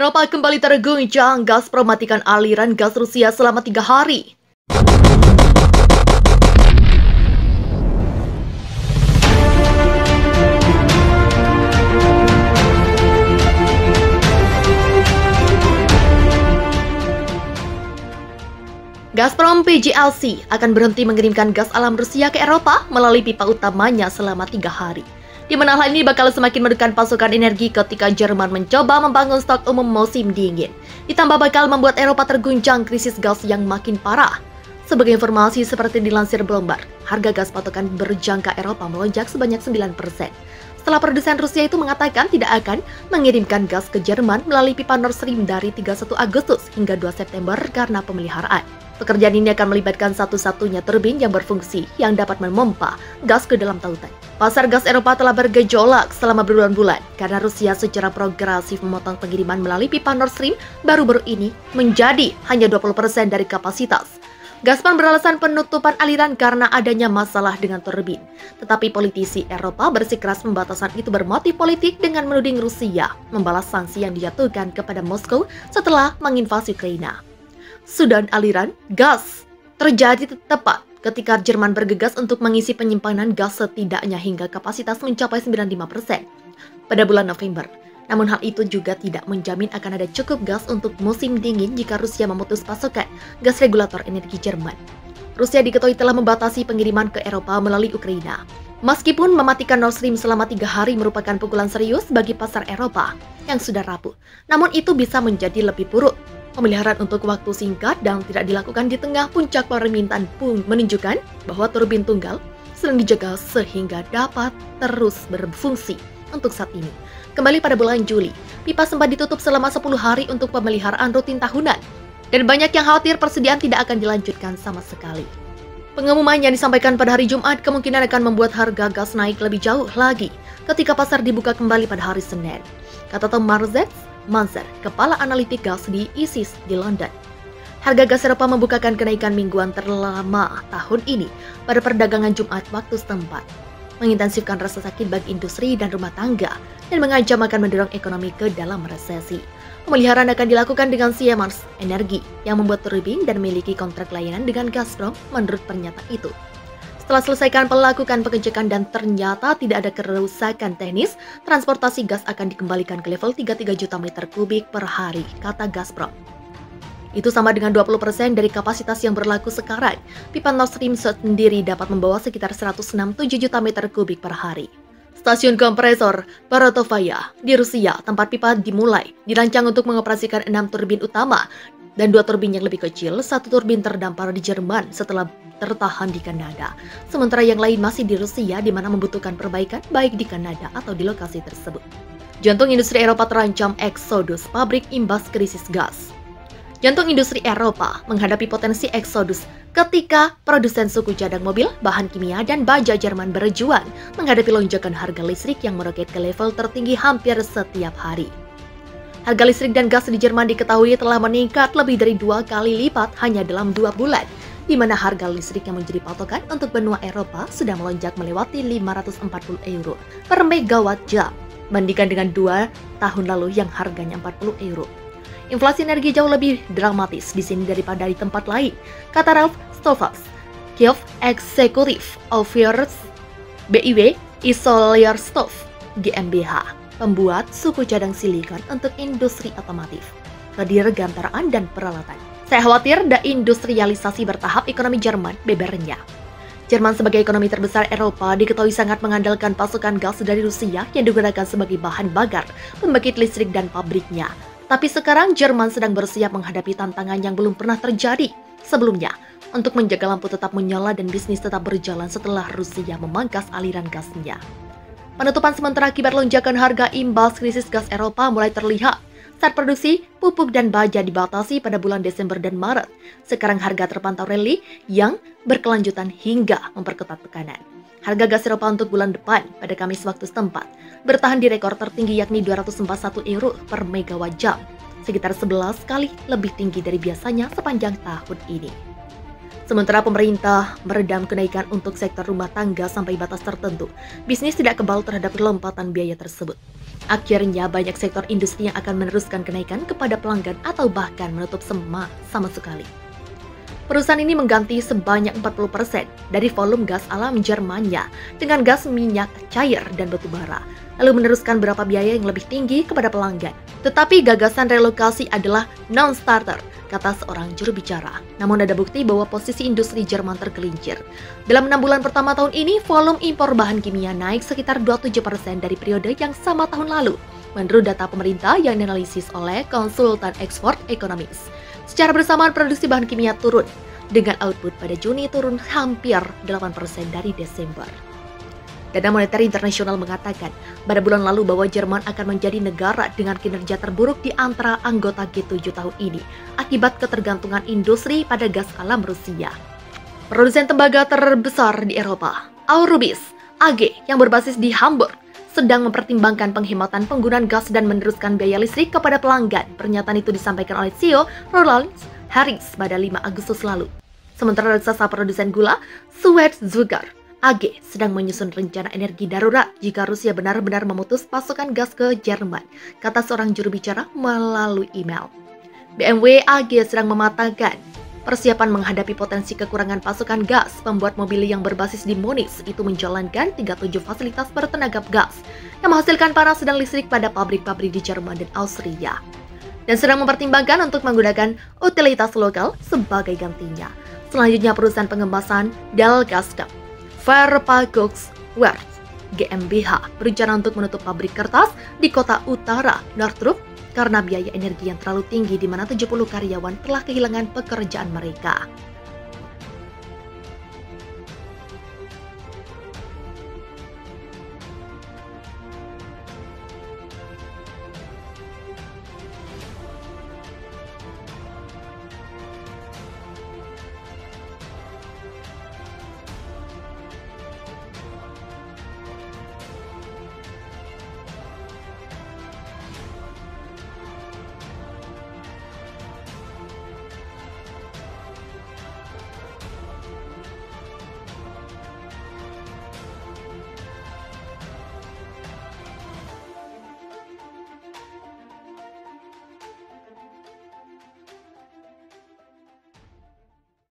Eropa kembali terguncang, Gazprom matikan aliran gas Rusia selama 3 hari. Gazprom PJLC akan berhenti mengirimkan gas alam Rusia ke Eropa melalui pipa utamanya selama 3 hari. Di mana hal ini bakal semakin menekan pasokan energi ketika Jerman mencoba membangun stok umum musim dingin. Ditambah bakal membuat Eropa terguncang krisis gas yang makin parah. Sebagai informasi seperti dilansir Bloomberg, harga gas patokan berjangka Eropa melonjak sebanyak 9%. Setelah produsen Rusia itu mengatakan tidak akan mengirimkan gas ke Jerman melalui pipa Nord Stream dari 31 Agustus hingga 2 September karena pemeliharaan. Pekerjaan ini akan melibatkan satu-satunya turbin yang berfungsi yang dapat memompa gas ke dalam tautan. Pasar gas Eropa telah bergejolak selama berbulan-bulan karena Rusia secara progresif memotong pengiriman melalui pipa Nord Stream baru-baru ini menjadi hanya 20% dari kapasitas. Gazprom beralasan penutupan aliran karena adanya masalah dengan turbin. Tetapi politisi Eropa bersikeras pembatasan itu bermotif politik dengan menuding Rusia membalas sanksi yang dijatuhkan kepada Moskow setelah menginvasi Ukraina. Sudan aliran gas terjadi tepat ketika Jerman bergegas untuk mengisi penyimpanan gas setidaknya hingga kapasitas mencapai 95% pada bulan November. Namun hal itu juga tidak menjamin akan ada cukup gas untuk musim dingin jika Rusia memutus pasokan gas regulator energi Jerman. Rusia diketahui telah membatasi pengiriman ke Eropa melalui Ukraina. Meskipun mematikan Nord Stream selama 3 hari merupakan pukulan serius bagi pasar Eropa yang sudah rapuh, namun itu bisa menjadi lebih buruk. Pemeliharaan untuk waktu singkat dan tidak dilakukan di tengah puncak permintaan pun menunjukkan bahwa turbin tunggal sedang dijaga sehingga dapat terus berfungsi untuk saat ini. Kembali pada bulan Juli, pipa sempat ditutup selama 10 hari untuk pemeliharaan rutin tahunan, dan banyak yang khawatir persediaan tidak akan dilanjutkan sama sekali. Pengumuman yang disampaikan pada hari Jumat kemungkinan akan membuat harga gas naik lebih jauh lagi ketika pasar dibuka kembali pada hari Senin, kata Tom Manser, kepala analitik gas di ICIS di London. Harga gas Eropa membukakan kenaikan mingguan terlama tahun ini pada perdagangan Jumat waktu setempat, mengintensifkan rasa sakit bagi industri dan rumah tangga, dan mengancam akan mendorong ekonomi ke dalam resesi. Pemeliharaan akan dilakukan dengan Siemens Energy yang membuat turbin dan memiliki kontrak layanan dengan Gazprom menurut pernyataan itu. Setelah selesaikan melakukan pengecekan dan ternyata tidak ada kerusakan teknis, transportasi gas akan dikembalikan ke level 33 juta meter kubik per hari, kata Gazprom. Itu sama dengan 20% dari kapasitas yang berlaku sekarang. Pipa Nord Stream sendiri dapat membawa sekitar 167 juta meter kubik per hari. Stasiun kompresor Paratovaya di Rusia, tempat pipa dimulai, dirancang untuk mengoperasikan 6 turbin utama dan 2 turbin yang lebih kecil. 1 turbin terdampar di Jerman setelah tertahan di Kanada. Sementara yang lain masih di Rusia di mana membutuhkan perbaikan baik di Kanada atau di lokasi tersebut. Jantung industri Eropa terancam eksodus pabrik imbas krisis gas. Jantung industri Eropa menghadapi potensi eksodus ketika produsen suku cadang mobil, bahan kimia, dan baja Jerman berjuang menghadapi lonjakan harga listrik yang meroket ke level tertinggi hampir setiap hari. Harga listrik dan gas di Jerman diketahui telah meningkat lebih dari 2 kali lipat hanya dalam 2 bulan, di mana harga listrik yang menjadi patokan untuk benua Eropa sudah melonjak melewati 540 euro per megawatt jam, bandingkan dengan 2 tahun lalu yang harganya 40 euro. Inflasi energi jauh lebih dramatis di sini daripada di tempat lain, kata Ralf Stoffels, Chief Executive Officer BIW Isolyarstov GmbH, pembuat suku cadang silikon untuk industri otomotif, kedirgantaraan dan peralatan. Saya khawatir deindustrialisasi bertahap ekonomi Jerman, bebernya. Jerman sebagai ekonomi terbesar Eropa diketahui sangat mengandalkan pasokan gas dari Rusia yang digunakan sebagai bahan bakar pembangkit listrik dan pabriknya. Tapi sekarang Jerman sedang bersiap menghadapi tantangan yang belum pernah terjadi sebelumnya untuk menjaga lampu tetap menyala dan bisnis tetap berjalan setelah Rusia memangkas aliran gasnya. Penutupan sementara akibat lonjakan harga imbas krisis gas Eropa mulai terlihat saat produksi pupuk dan baja dibatasi pada bulan Desember dan Maret. Sekarang harga terpantau rally yang berkelanjutan hingga memperketat tekanan. Harga gas Eropa untuk bulan depan pada Kamis waktu setempat bertahan di rekor tertinggi yakni 241 euro per megawatt jam, sekitar 11 kali lebih tinggi dari biasanya sepanjang tahun ini. Sementara pemerintah meredam kenaikan untuk sektor rumah tangga sampai batas tertentu, bisnis tidak kebal terhadap lompatan biaya tersebut. Akhirnya banyak sektor industri yang akan meneruskan kenaikan kepada pelanggan atau bahkan menutup sama sekali. Perusahaan ini mengganti sebanyak 40% dari volume gas alam Jermannya dengan gas minyak cair dan batu bara, lalu meneruskan beberapa biaya yang lebih tinggi kepada pelanggan. Tetapi gagasan relokasi adalah non-starter, kata seorang juru bicara. Namun ada bukti bahwa posisi industri Jerman tergelincir. Dalam 6 bulan pertama tahun ini, volume impor bahan kimia naik sekitar 27% dari periode yang sama tahun lalu, menurut data pemerintah yang dianalisis oleh konsultan ekspor Economics. Secara bersamaan produksi bahan kimia turun, dengan output pada Juni turun hampir 8% dari Desember. Dana Moneter Internasional mengatakan pada bulan lalu bahwa Jerman akan menjadi negara dengan kinerja terburuk di antara anggota G7 tahun ini akibat ketergantungan industri pada gas alam Rusia. Produsen tembaga terbesar di Eropa, Aurubis AG yang berbasis di Hamburg, sedang mempertimbangkan penghematan penggunaan gas dan meneruskan biaya listrik kepada pelanggan. Pernyataan itu disampaikan oleh CEO Roland Harris pada 5 Agustus lalu. Sementara raksasa produsen gula, Suez-Zugar AG sedang menyusun rencana energi darurat jika Rusia benar-benar memutus pasokan gas ke Jerman, kata seorang juru bicara melalui email. BMW AG sedang mematangkan persiapan menghadapi potensi kekurangan pasokan gas. Pembuat mobil yang berbasis di Munich itu menjalankan 37 fasilitas bertenaga gas yang menghasilkan panas dan listrik pada pabrik-pabrik di Jerman dan Austria, dan sedang mempertimbangkan untuk menggunakan utilitas lokal sebagai gantinya. Selanjutnya, perusahaan pengemasan Dalgascap Verpackungswerk GmbH berencana untuk menutup pabrik kertas di kota utara Northrop karena biaya energi yang terlalu tinggi di mana 70 karyawan telah kehilangan pekerjaan mereka.